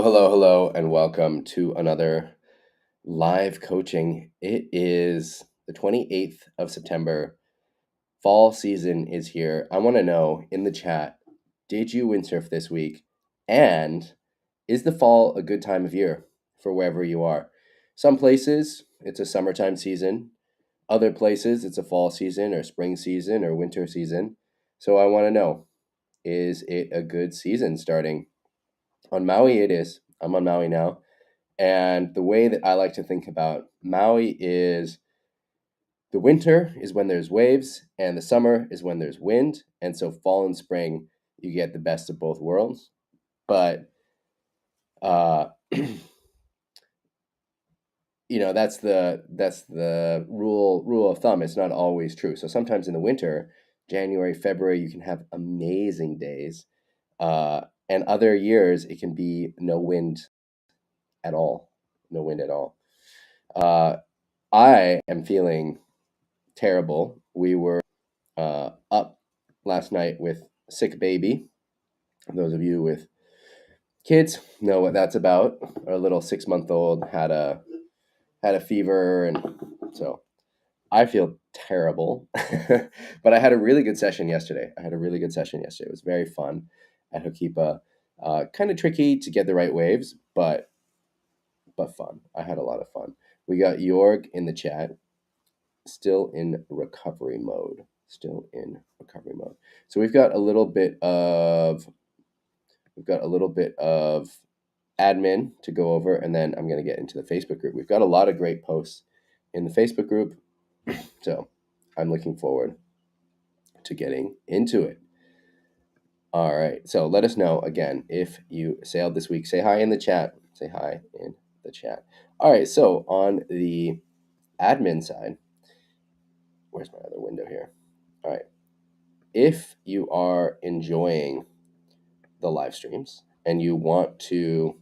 Hello, and welcome to another live coaching. It is the 28th of September. Fall season is here. I want to know in the chat, did you windsurf this week? And is the fall a good time of year for wherever you are? Some places, it's a summertime season. Other places, it's a fall season or spring season or winter season. So I want to know, is it a good season starting? On Maui, it is. I'm on Maui now. And the way that I like to think about Maui is the winter is when there's waves, and the summer is when there's wind. And so fall and spring, you get the best of both worlds. But uh, that's the rule of thumb. It's not always true. So sometimes in the winter, January, February, you can have amazing days, and other years it can be no wind at all. No wind at all. Uh, I am feeling terrible. We were up last night with sick baby. Those of you with kids know what that's about. Our little 6-month-old had a fever, and so I feel terrible. But I had a really good session yesterday. It was very fun at Hokipa. Kind of tricky to get the right waves, but fun. I had a lot of fun. We got Jorg in the chat. Still in recovery mode. So we've got a little bit of admin to go over, and then I'm going to get into the Facebook group. We've got a lot of great posts in the Facebook group, so I'm looking forward to getting into it. All right, so let us know again if you sailed this week. Say hi in the chat. All right, so on the admin side, where's my other window here? All right. If you are enjoying the live streams and you want to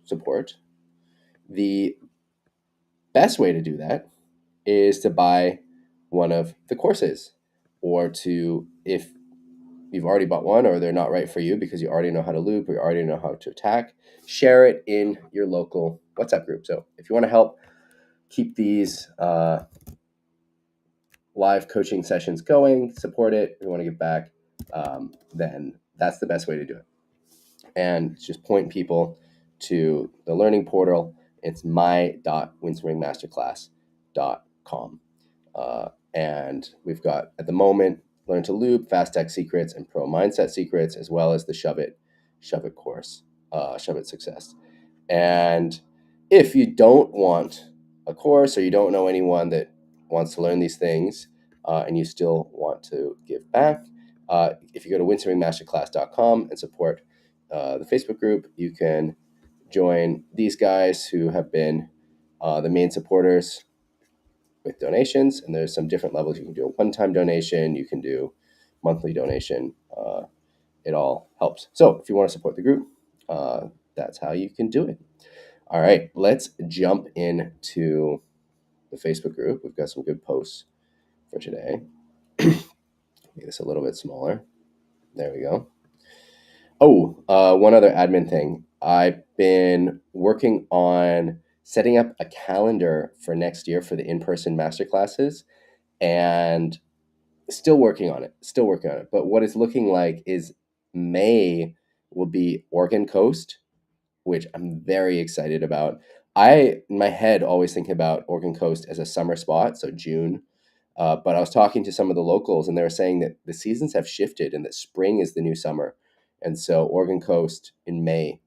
support, the best way to do that is to buy one of the courses, or to, if you've already bought one or they're not right for you because you already know how to loop or you already know how to attack, share it in your local WhatsApp group. So if you want to help keep these live coaching sessions going, support it. If you want to give back, then that's the best way to do it. And just point people to the learning portal. It's my.windsurfingmasterclass.com. And we've got, at the moment, Learn to Loop, Fast Tech Secrets, and Pro Mindset Secrets, as well as the Shove It course, Shove It Success. And if you don't want a course, or you don't know anyone that wants to learn these things, and you still want to give back, if you go to windsurfingmasterclass.com and support the Facebook group, you can join these guys who have been the main supporters with donations. And there's some different levels. You can do a one-time donation, you can do monthly donation. It all helps. So if you want to support the group, that's how you can do it. All right, let's jump into the Facebook group. We've got some good posts for today. Make this a little bit smaller. There we go. One other admin thing. I've been working on setting up a calendar for next year for the in-person masterclasses, and still working on it. But what it's looking like is May will be Oregon Coast, which I'm very excited about. In my head, always think about Oregon Coast as a summer spot, so June. But I was talking to some of the locals, and they were saying that the seasons have shifted and that spring is the new summer. And so Oregon Coast in May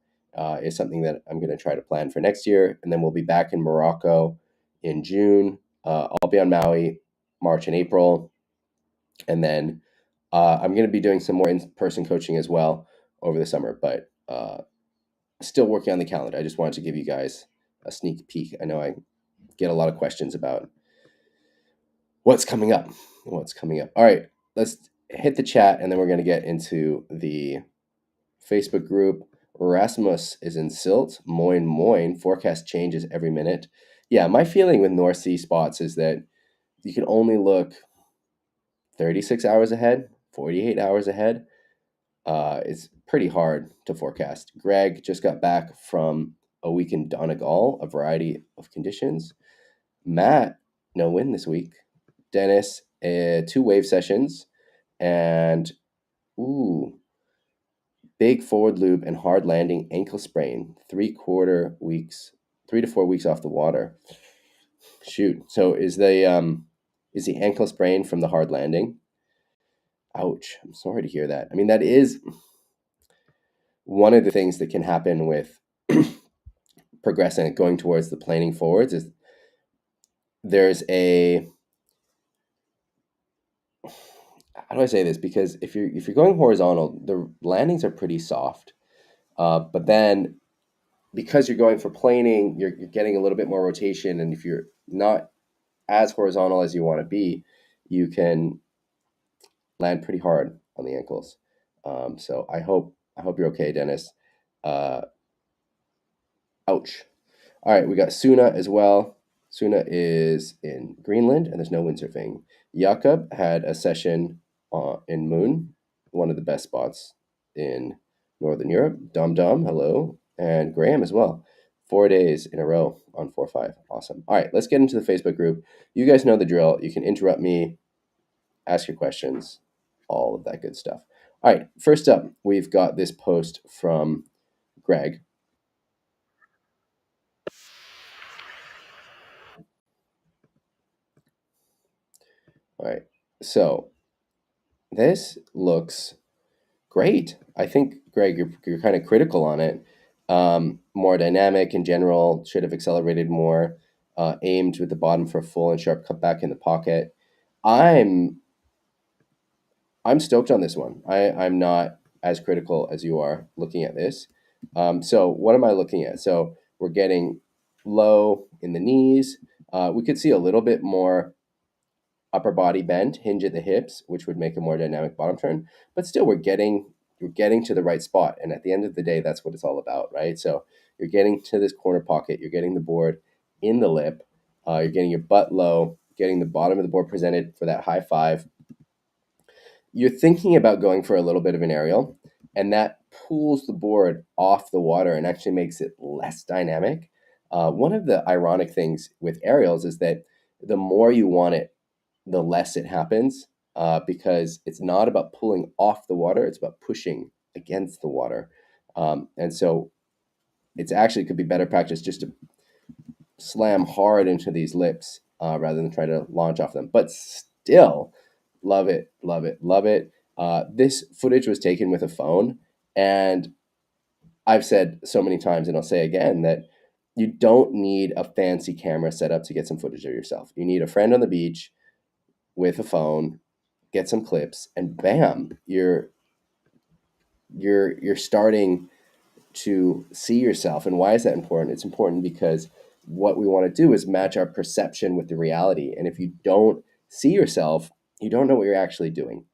is something that I'm going to try to plan for next year. And then we'll be back in Morocco in June. I'll be on Maui March and April. And then I'm going to be doing some more in-person coaching as well over the summer, but still working on the calendar. I just wanted to give you guys a sneak peek. I know I get a lot of questions about what's coming up. All right, let's hit the chat, and then we're going to get into the Facebook group. Rasmus is in Silt. Moin. Forecast changes every minute. Yeah, my feeling with North Sea spots is that you can only look 36 hours ahead, 48 hours ahead. It's pretty hard to forecast. Greg just got back from a week in Donegal, a variety of conditions. Matt, no wind this week. Dennis, 2 wave sessions, and ooh, big forward loop and hard landing ankle sprain. 3 to 4 weeks off the water. Shoot. So is the ankle sprain from the hard landing? Ouch. I'm sorry to hear that. I mean, that is one of the things that can happen with progressing, going towards the planing forwards, is there's a, how do I say this? Because if you're going horizontal, the landings are pretty soft. But then because you're going for planing, you're getting a little bit more rotation, and if you're not as horizontal as you want to be, you can land pretty hard on the ankles. So I hope you're okay, Dennis. Uh, Ouch. All right, we got Suna as well. Suna is in Greenland, and there's no windsurfing. Jakob had a session in Moon, one of the best spots in Northern Europe. Dom Dom, hello. And Graham as well. 4 days in a row on 4-5. Awesome. All right, let's get into the Facebook group. You guys know the drill. You can interrupt me, ask your questions, all of that good stuff. All right, first up, we've got this post from Greg. All right, so this looks great. I think, Greg, you're kind of critical on it. More dynamic in general, should have accelerated more, aimed with the bottom for a full and sharp cutback in the pocket. I'm I'm stoked on this one. I'm not as critical as you are looking at this. So what am I looking at? So we're getting low in the knees. We could see a little bit more upper body bend, hinge at the hips, which would make a more dynamic bottom turn. But still, we're getting to the right spot, and at the end of the day, that's what it's all about, right? So you're getting to this corner pocket, you're getting the board in the lip, you're getting your butt low, getting the bottom of the board presented for that high five. You're thinking about going for a little bit of an aerial, and that pulls the board off the water and actually makes it less dynamic. One of the ironic things with aerials is that the more you want it, the less it happens, because it's not about pulling off the water, it's about pushing against the water. And so it's actually could be better practice just to slam hard into these lips, rather than try to launch off them. But still, love it, love it, love it. This footage was taken with a phone, and I've said so many times, and I'll say again, that you don't need a fancy camera setup to get some footage of yourself. You need a friend on the beach with a phone, get some clips, and bam, you're starting to see yourself. And why is that important? It's important because what we want to do is match our perception with the reality. And if you don't see yourself, you don't know what you're actually doing.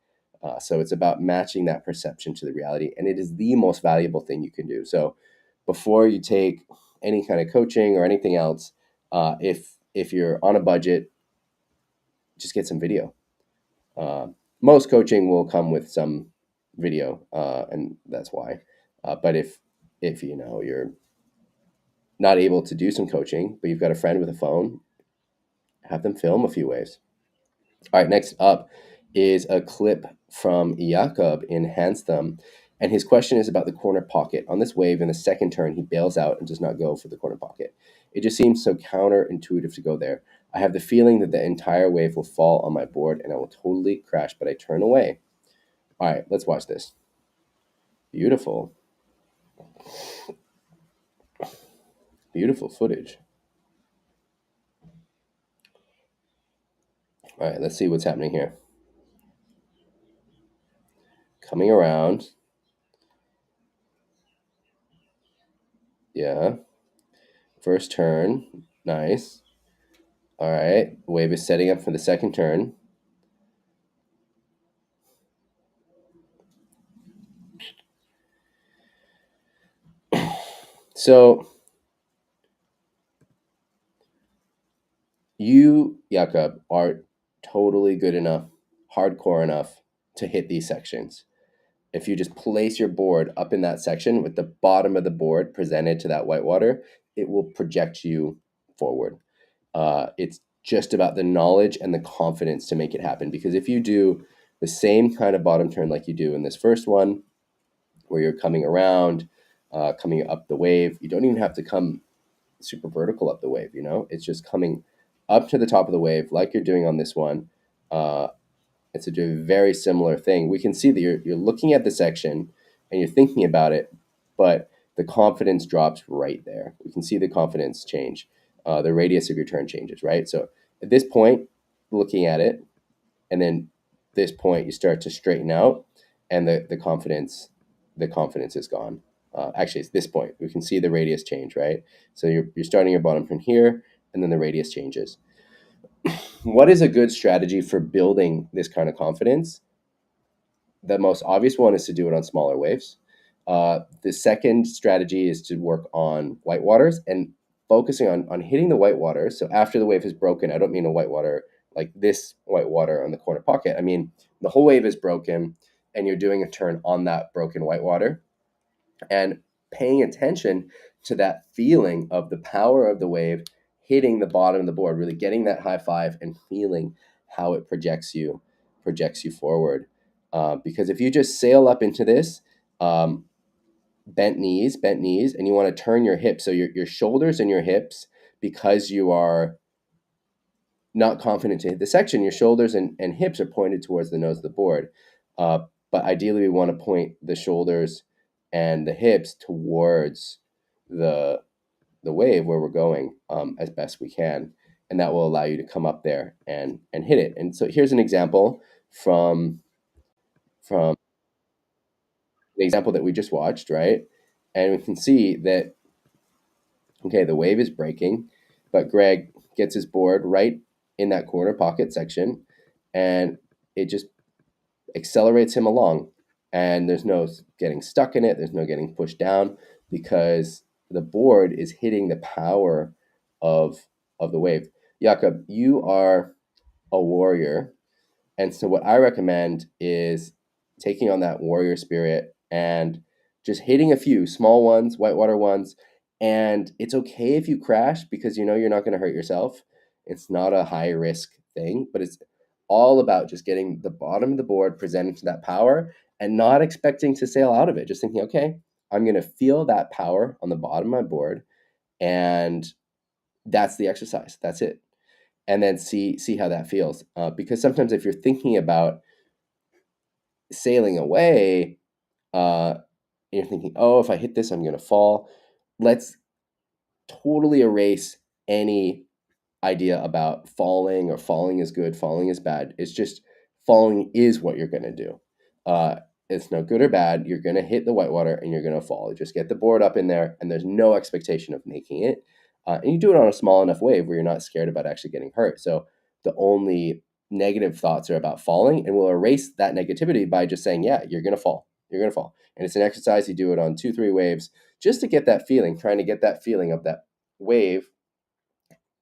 So it's about matching that perception to the reality, and it is the most valuable thing you can do. So before you take any kind of coaching or anything else, if you're on a budget, just get some video. Uh, Most coaching will come with some video, and that's why. But if you know you're not able to do some coaching, but you've got a friend with a phone, have them film a few waves. All right, next up is a clip from Jakob in Handstham, and his question is about the corner pocket. On this wave, in the second turn, he bails out and does not go for the corner pocket. It just seems so counterintuitive to go there. I have the feeling that the entire wave will fall on my board and I will totally crash, but I turn away. All right, let's watch this. Beautiful. Beautiful footage. All right, let's see what's happening here. Coming around. Yeah. First turn. Nice. All right. Wave is setting up for the second turn. So you, Jakob, are totally good enough, hardcore enough to hit these sections. if you just place your board up in that section with the bottom of the board presented to that whitewater, it will project you forward. It's just about the knowledge and the confidence to make it happen. Because if you do the same kind of bottom turn like you do in this first one, where you're coming around, coming up the wave, you don't even have to come super vertical up the wave. It's just coming up to the top of the wave like you're doing on this one. It's a very similar thing. We can see that you're looking at the section and you're thinking about it, but the confidence drops right there. We can see the confidence change. The radius of your turn changes, right? So at this point, looking at it, and then this point, you start to straighten out, and the confidence is gone. Actually, it's this point. We can see the radius change, right? So you're starting your bottom from here, and then the radius changes. What is a good strategy for building this kind of confidence? The most obvious one is to do it on smaller waves. The second strategy is to work on whitewaters and focusing on hitting the whitewater. So after the wave is broken, I don't mean a whitewater like this whitewater on the corner pocket. I mean, the whole wave is broken and you're doing a turn on that broken whitewater and paying attention to that feeling of the power of the wave hitting the bottom of the board, really getting that high five and feeling how it projects you forward. Because if you just sail up into this, um, bent knees, and you want to turn your hips, so your shoulders and your hips, because you are not confident to hit the section, your shoulders and hips are pointed towards the nose of the board. But ideally, we want to point the shoulders and the hips towards the the wave where we're going, as best we can, and that will allow you to come up there and hit it. And so here's an example from the example that we just watched, right? And we can see that, okay, the wave is breaking, but Greg gets his board right in that corner pocket section, and it just accelerates him along. And there's no getting stuck in it, there's no getting pushed down, because the board is hitting the power of the wave. Jakob, you are a warrior, and so what I recommend is taking on that warrior spirit and just hitting a few small ones, whitewater ones. And it's okay if you crash, because you're not going to hurt yourself. It's not a high risk thing, but it's all about just getting the bottom of the board presented to that power and not expecting to sail out of it. Just thinking, okay, I'm going to feel that power on the bottom of my board, and that's the exercise. That's it. And then see how that feels. Because sometimes if you're thinking about sailing away, and you're thinking, oh, if I hit this, I'm going to fall. Let's totally erase any idea about falling, or falling is good, falling is bad. It's just falling is what you're going to do. It's no good or bad. You're going to hit the whitewater and you're going to fall. You just get the board up in there, and there's no expectation of making it. And you do it on a small enough wave where you're not scared about actually getting hurt. So the only negative thoughts are about falling, and we'll erase that negativity by just saying, yeah, you're going to fall. You're going to fall. And it's an exercise. You do it on 2-3 waves just to get that feeling, trying to get that feeling of that wave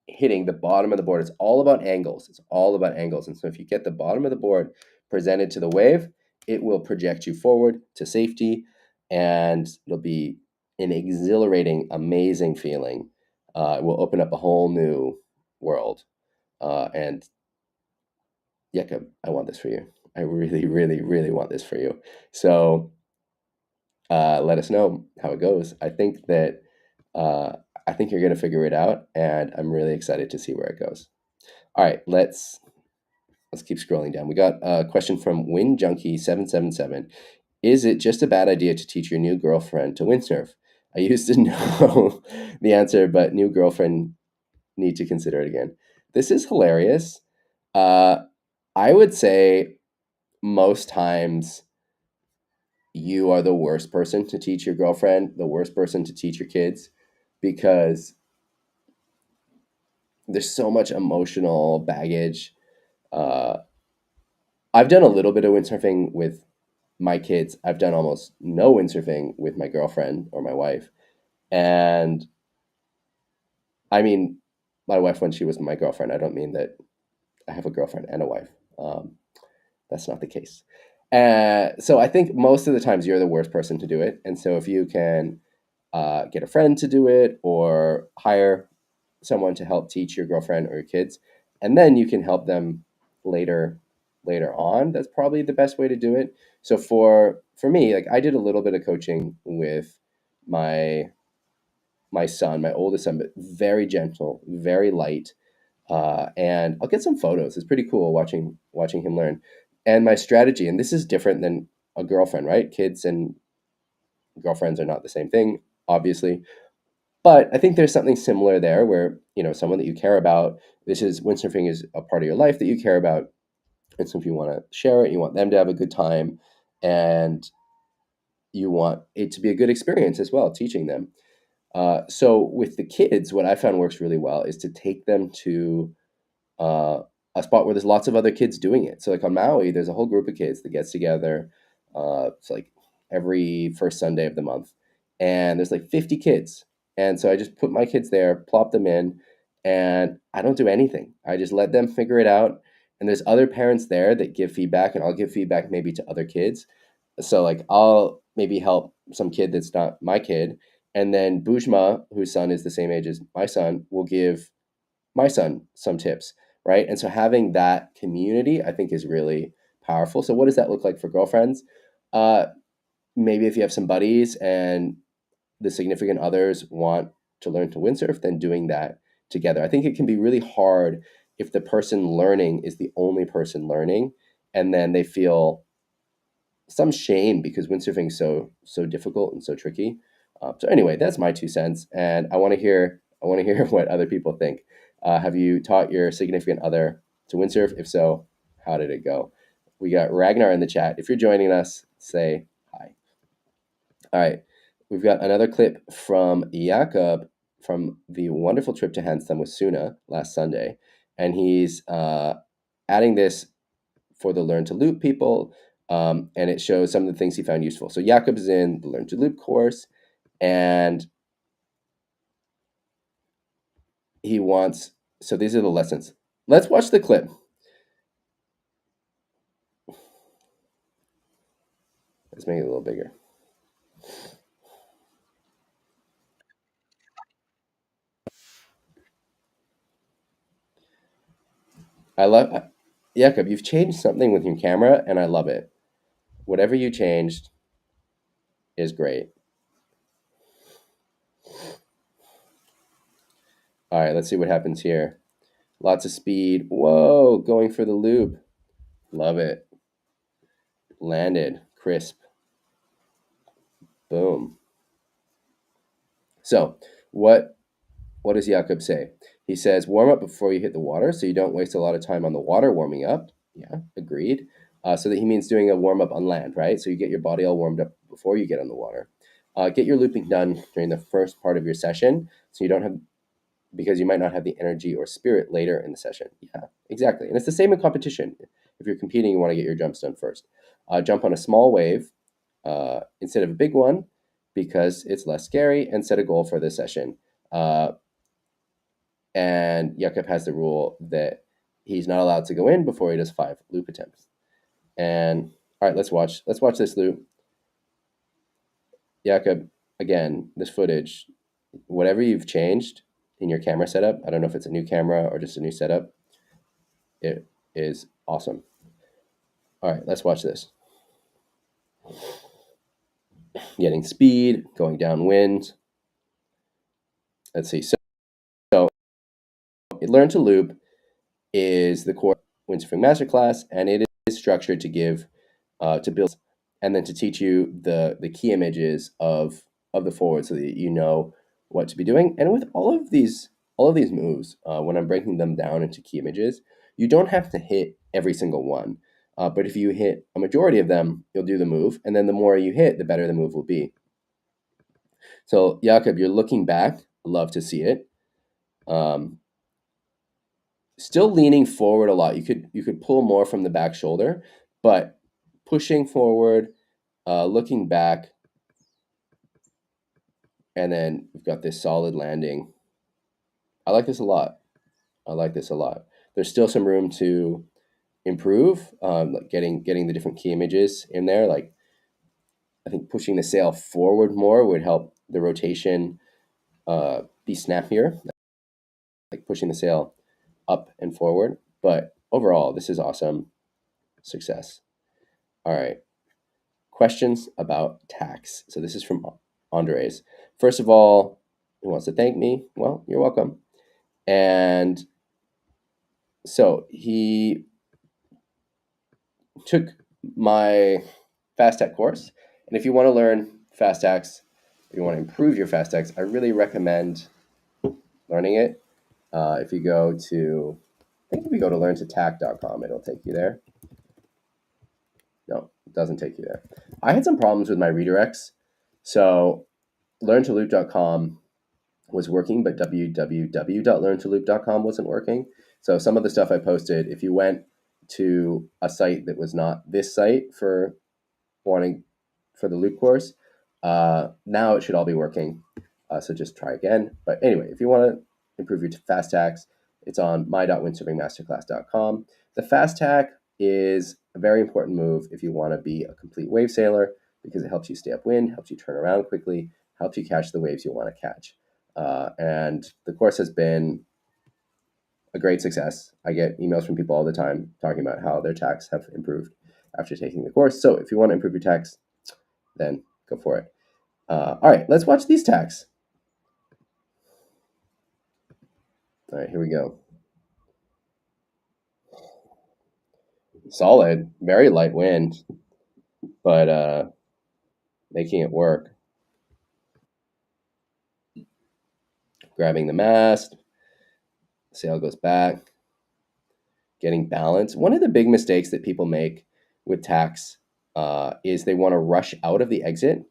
hitting the bottom of the board. It's all about angles. It's all about angles. And so if you get the bottom of the board presented to the wave, it will project you forward to safety, and it'll be an exhilarating, amazing feeling. It will open up a whole new world. And Jakob, I want this for you. I really, really, really want this for you. So let us know how it goes. Uh, I think you're going to figure it out, and I'm really excited to see where it goes. All right, let's keep scrolling down. We got a question from WindJunkie777. Is it just a bad idea to teach your new girlfriend to windsurf? I used to know the answer, but new girlfriend need to consider it again. This is hilarious. Uh, I would say most times you are the worst person to teach your girlfriend, the worst person to teach your kids, because there's so much emotional baggage. Uh, I've done a little bit of windsurfing with my kids. I've done almost no windsurfing with my girlfriend or my wife. And I mean, my wife when she was my girlfriend. I don't mean that I have a girlfriend and a wife. That's not the case. So I think most of the times you're the worst person to do it. And so if you can get a friend to do it or hire someone to help teach your girlfriend or your kids, and then you can help them later later on. That's probably the best way to do it. So for me, like I did a little bit of coaching with my my son, my oldest son, but very gentle, very light. And I'll get some photos. It's pretty cool watching him learn. And my strategy, and this is different than a girlfriend, right? Kids and girlfriends are not the same thing, obviously. But I think there's something similar there where, someone that you care about, this is windsurfing is a part of your life that you care about. And so if you want to share it, you want them to have a good time and you want it to be a good experience as well, teaching them. So with the kids, what I found works really well is to take them to uh, a spot where there's lots of other kids doing it. So like on Maui, there's a whole group of kids that gets together. It's like every first Sunday of the month, and there's like 50 kids. And so I just put my kids there, plop them in, and I don't do anything. I just let them figure it out. And there's other parents there that give feedback, and I'll give feedback maybe to other kids. So like I'll maybe help some kid that's not my kid, and then Bujma, whose son is the same age as my son, will give my son some tips, right? And so having that community, I think, is really powerful. So what does that look like for girlfriends? Uh, Maybe if you have some buddies and the significant others want to learn to windsurf, then doing that together. I think it can be really hard if the person learning is the only person learning, and then they feel some shame because windsurfing is so difficult and so tricky. So anyway, that's my 2 cents, and I want to hear what other people think. Have you taught your significant other to windsurf? If so, how did it go? We got Ragnar in the chat. If you're joining us, say hi. All right, we've got another clip from Jakob from the wonderful trip to Handstand with Suna last Sunday, and he's adding this for the Learn to Loop people, and it shows some of the things he found useful. So Jakob's in the Learn to Loop course, and he wants. So these are the lessons. Let's watch the clip. Let's make it a little bigger. I love Jakob. You've changed something with your camera, and I love it. Whatever you changed is great. All right, let's see what happens here. Lots of speed. Whoa, going for the loop. Love it. Landed. Crisp. Boom. So, what does Jakob say? He says, warm up before you hit the water so you don't waste a lot of time on the water warming up. Yeah, agreed. So that he means doing a warm up on land, right? So you get your body all warmed up before you get on the water. Get your looping done during the first part of your session so you don't have, because you might not have the energy or spirit later in the session. Yeah, exactly. And it's the same in competition. If you're competing, you want to get your jumps done first. Jump on a small wave instead of a big one because it's less scary, and set a goal for this session. And Jakob has the rule that he's not allowed to go in before he does 5 loop attempts. And all right, let's watch this loop. Jakob, again, this footage, whatever you've changed in your camera setup, I don't know if it's a new camera or just a new setup, it is awesome. All right, let's watch this. Getting speed, going downwind. Let's see. So Learn to Loop is the core Windsurfing Masterclass, and it is structured to give to build and then to teach you the key images of the forward so that you know what to be doing. And with all of these moves, when I'm breaking them down into key images, you don't have to hit every single one. But if you hit a majority of them, you'll do the move, and then the more you hit, the better the move will be. So Jakob, you're looking back. Love to see it. Um, Still leaning forward a lot. You could pull more from the back shoulder, but pushing forward, looking back, and then we've got this solid landing. I like this a lot. I like this a lot. There's still some room to improve, like getting the different key images in there. Like I think pushing the sail forward more would help the rotation be snappier, like pushing the sail up and forward. But overall, this is awesome success. All right, questions about tax. So this is from Andres. First of all, he wants to thank me. Well, you're welcome. And so he took my fast tech course. And if you want to learn fast tax, if you want to improve your fast tax, I really recommend learning it. If you go to, I think if you go to learntotack.com, it'll take you there. No, it doesn't take you there. I had some problems with my redirects. So learntoloop.com was working, but www.learntoloop.com wasn't working. So some of the stuff I posted, if you went to a site that was not this site for wanting for the loop course, now it should all be working. So just try again. But anyway, if you want to improve your fast tax, it's on my.windsurfingmasterclass.com. The fast tack is a very important move if you want to be a complete wave sailor because it helps you stay upwind, helps you turn around quickly, helps you catch the waves you want to catch. And the course has been a great success. I get emails from people all the time talking about how their tax have improved after taking the course. So if you want to improve your tax, then go for it. All right, let's watch these tacks. All right, here we go. Solid, very light wind, but making it work. Grabbing the mast, sail goes back, getting balance. One of the big mistakes that people make with tacks is they want to rush out of the exit.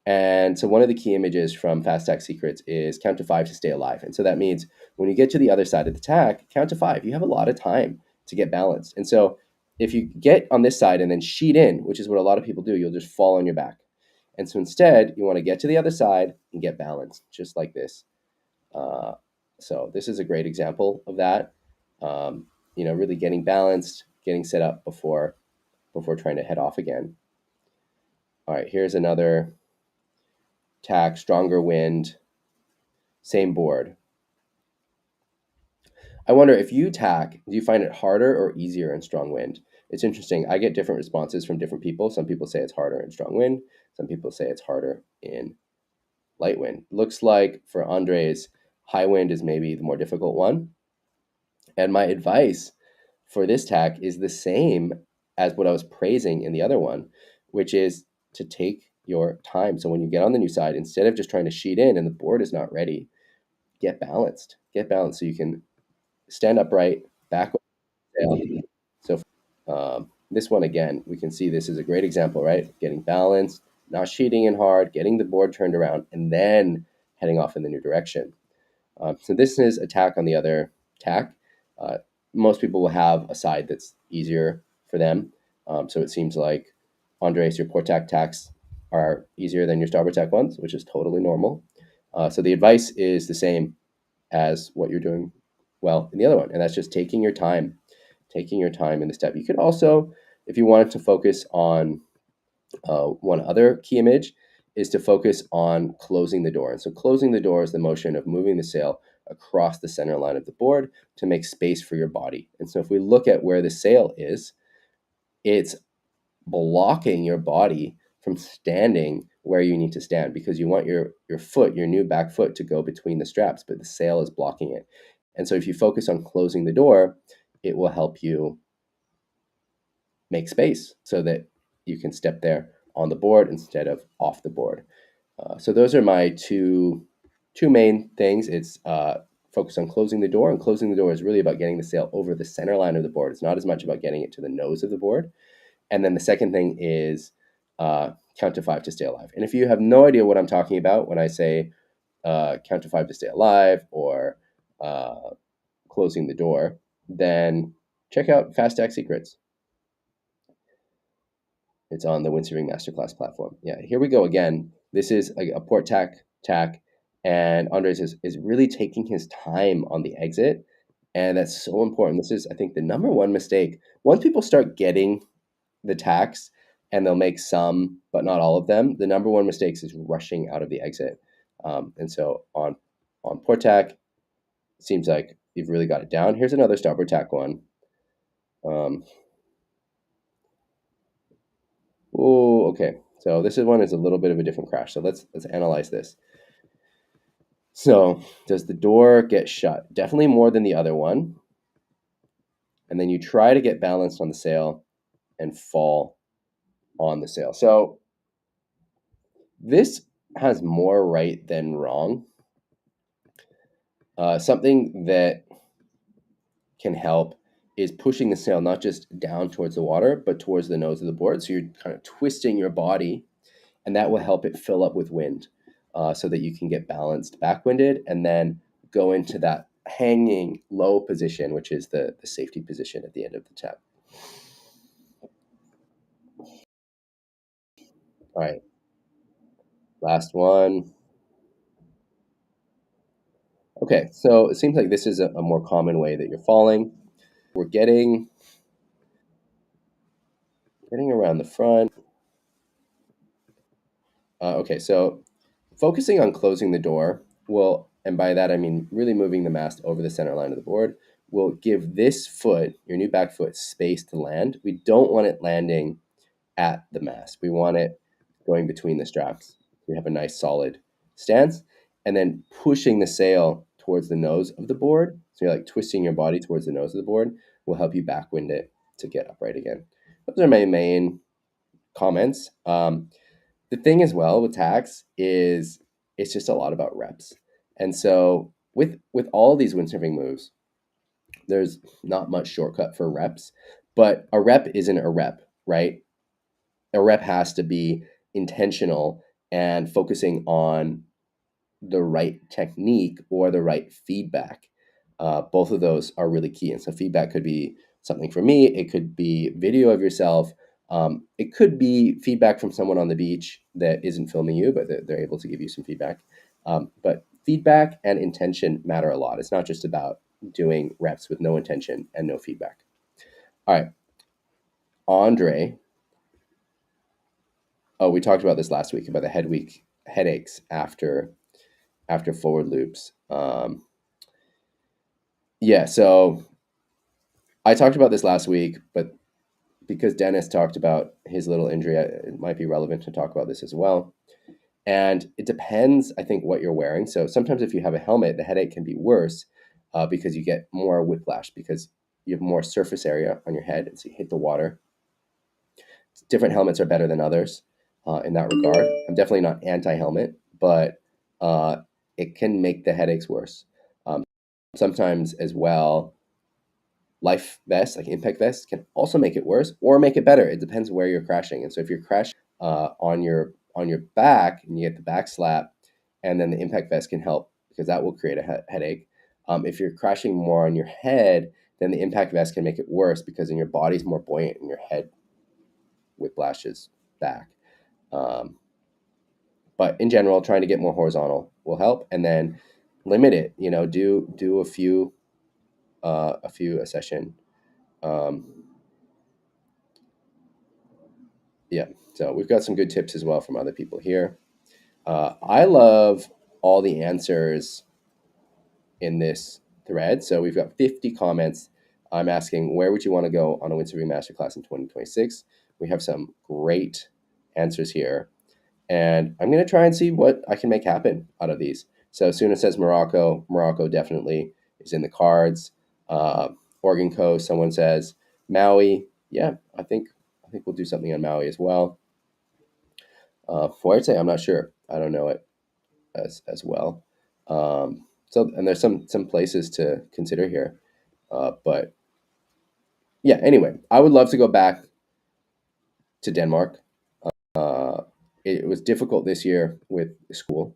And so one of the key images from Fast Tack Secrets is count to 5 to stay alive. And so that means when you get to the other side of the tack, count to 5. You have a lot of time to get balanced. And so if you get on this side and then sheet in, which is what a lot of people do, you'll just fall on your back. And so instead, you want to get to the other side and get balanced, just like this. Uh, so this is a great example of that. Really getting balanced, getting set up before trying to head off again. All right, here's another tack, stronger wind, same board. I wonder if you tack, do you find it harder or easier in strong wind? It's interesting. I get different responses from different people. Some people say it's harder in strong wind. Some people say it's harder in light wind. Looks like for Andres, high wind is maybe the more difficult one. And my advice for this tack is the same as what I was praising in the other one, which is to take your time. So when you get on the new side, instead of just trying to sheet in and the board is not ready, get balanced. Get balanced so you can stand upright, back down. So this one again, we can see this is a great example, right? Getting balanced, not sheeting in hard, getting the board turned around, and then heading off in the new direction. So this is a tack on the other tack. Most people will have a side that's easier for them. So it seems like, Andres, your port tack tacks are easier than your starboard tack ones, which is totally normal. So the advice is the same as what you're doing well in the other one, and that's just taking your time in the step. You could also, if you wanted to focus on one other key image, is to focus on closing the door. And so closing the door is the motion of moving the sail across the center line of the board to make space for your body. And so if we look at where the sail is, it's blocking your body from standing where you need to stand because you want your foot, your new back foot, to go between the straps, but the sail is blocking it. And so if you focus on closing the door, it will help you make space so that you can step there on the board instead of off the board. So those are my two main things. It's focus on closing the door, and closing the door is really about getting the sail over the center line of the board. It's not as much about getting it to the nose of the board. And then the second thing is count to 5 to stay alive. And if you have no idea what I'm talking about when I say count to 5 to stay alive or closing the door, then check out Fast Tack Secrets. It's on the Windsurfing Masterclass platform. Yeah, here we go again. This is a port tack, and Andres is really taking his time on the exit. And that's so important. This is, I think, the number one mistake. Once people start getting the tacks and they'll make some, but not all of them, the number one mistake is rushing out of the exit. And so on port tack, seems like you've really got it down. Here's another starboard tack one. Um, oh, okay. So this is one is a little bit of a different crash. So let's analyze this. So does the door get shut? Definitely more than the other one. And then you try to get balanced on the sail and fall on the sail. So this has more right than wrong. Something that can help is pushing the sail not just down towards the water, but towards the nose of the board. So you're kind of twisting your body, and that will help it fill up with wind so that you can get balanced backwinded and then go into that hanging low position, which is the safety position at the end of the tap. All right, last one. Okay, so it seems like this is a more common way that you're falling. We're getting around the front. Okay, so focusing on closing the door will, and by that I mean really moving the mast over the center line of the board, will give this foot, your new back foot, space to land. We don't want it landing at the mast. We want it going between the straps. We have a nice solid stance, and then pushing the sail towards the nose of the board. So you're like twisting your body towards the nose of the board will help you backwind it to get upright again. Those are my main comments. The thing as well with tax is it's just a lot about reps. And so with all these windsurfing moves, there's not much shortcut for reps, but a rep isn't a rep, right? A rep has to be intentional and focusing on the right technique or the right feedback. Both of those are really key. And so feedback could be something for me. It could be video of yourself. It could be feedback from someone on the beach that isn't filming you, but they're able to give you some feedback. But feedback and intention matter a lot. It's not just about doing reps with no intention and no feedback. All right, Andre. Oh, we talked about this last week about the headaches after forward loops. Yeah, so I talked about this last week, but because Dennis talked about his little injury, it might be relevant to talk about this as well. And it depends, I think, what you're wearing. So sometimes if you have a helmet, the headache can be worse because you get more whiplash because you have more surface area on your head, and so you hit the water. Different helmets are better than others in that regard. I'm definitely not anti-helmet, but uh, it can make the headaches worse. Sometimes as well, life vests, like impact vests, can also make it worse or make it better. It depends where you're crashing. And so if you're crashing on your back and you get the back slap, and then the impact vest can help because that will create a headache. If you're crashing more on your head, then the impact vest can make it worse because then your body's more buoyant and your head whiplashes back. Um, but in general, trying to get more horizontal will help, and then limit it. Do a few a session. Um, yeah, so we've got some good tips as well from other people here. I love all the answers in this thread. So we've got 50 comments. I'm asking, where would you want to go on a Windsurfing Masterclass in 2026? We have some great answers here. And I'm going to try and see what I can make happen out of these. So Suna says Morocco. Morocco definitely is in the cards. Oregon Coast, someone says Maui. Yeah, I think we'll do something on Maui as well. Fuerte, I'm not sure. I don't know it as well. So and there's some places to consider here, but yeah. Anyway, I would love to go back to Denmark. Uh, it was difficult this year with school,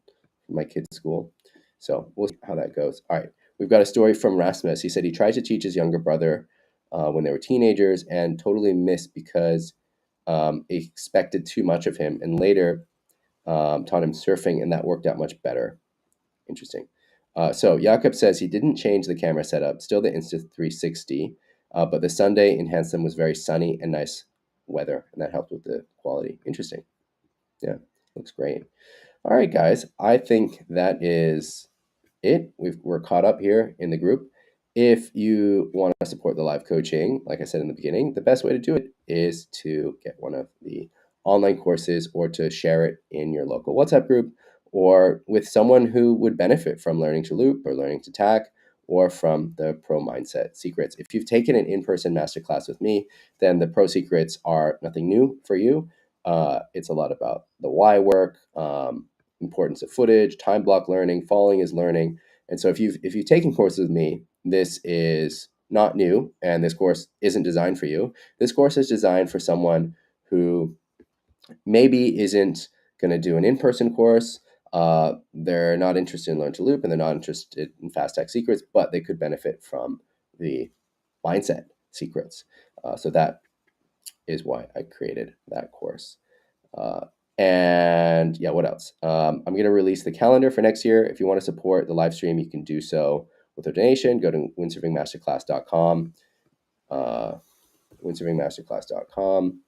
my kids' school. So we'll see how that goes. All right. We've got a story from Rasmus. He said he tried to teach his younger brother when they were teenagers and totally missed because he expected too much of him, and later taught him surfing, and that worked out much better. Interesting. So Jakob says he didn't change the camera setup, still the Insta360, but the Sunday in Handsome was very sunny and nice weather, and that helped with the quality. Interesting. Yeah, looks great. All right, guys, I think that is it. We're caught up here in the group. If you want to support the live coaching, like I said in the beginning, the best way to do it is to get one of the online courses or to share it in your local WhatsApp group or with someone who would benefit from learning to loop or learning to tack or from the pro mindset secrets. If you've taken an in-person masterclass with me, then the pro secrets are nothing new for you. It's a lot about the why work, importance of footage, time block learning, falling is learning. And so if you've taken courses with me, this is not new, and this course isn't designed for you. This course is designed for someone who maybe isn't going to do an in-person course. They're not interested in Learn to Loop, and they're not interested in Fast Tech Secrets, but they could benefit from the mindset secrets. So that is why I created that course. And yeah, what else? I'm going to release the calendar for next year. If you want to support the live stream, you can do so with a donation. Go to windsurfingmasterclass.com, windsurfingmasterclass.com,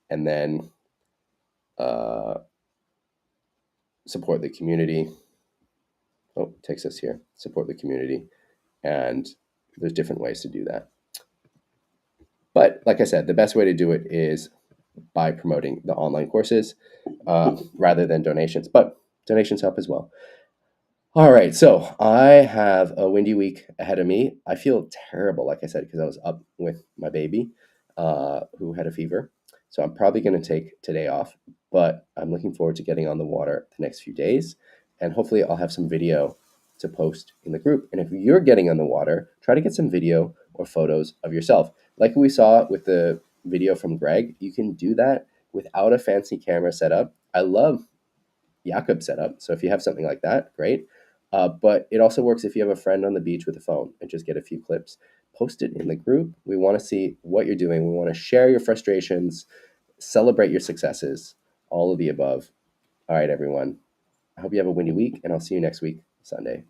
and then support the community. Oh, it takes us here. Support the community. And there's different ways to do that. But like I said, the best way to do it is by promoting the online courses rather than donations. But donations help as well. All right, so I have a windy week ahead of me. I feel terrible, like I said, because I was up with my baby who had a fever. So I'm probably going to take today off, but I'm looking forward to getting on the water the next few days. And hopefully I'll have some video to post in the group. And if you're getting on the water, try to get some video or photos of yourself. Like we saw with the video from Greg, you can do that without a fancy camera setup. I love Jakob setup. So if you have something like that, great. But it also works if you have a friend on the beach with a phone and just get a few clips. Post it in the group. We want to see what you're doing. We want to share your frustrations, celebrate your successes, all of the above. All right, everyone. I hope you have a windy week, and I'll see you next week, Sunday.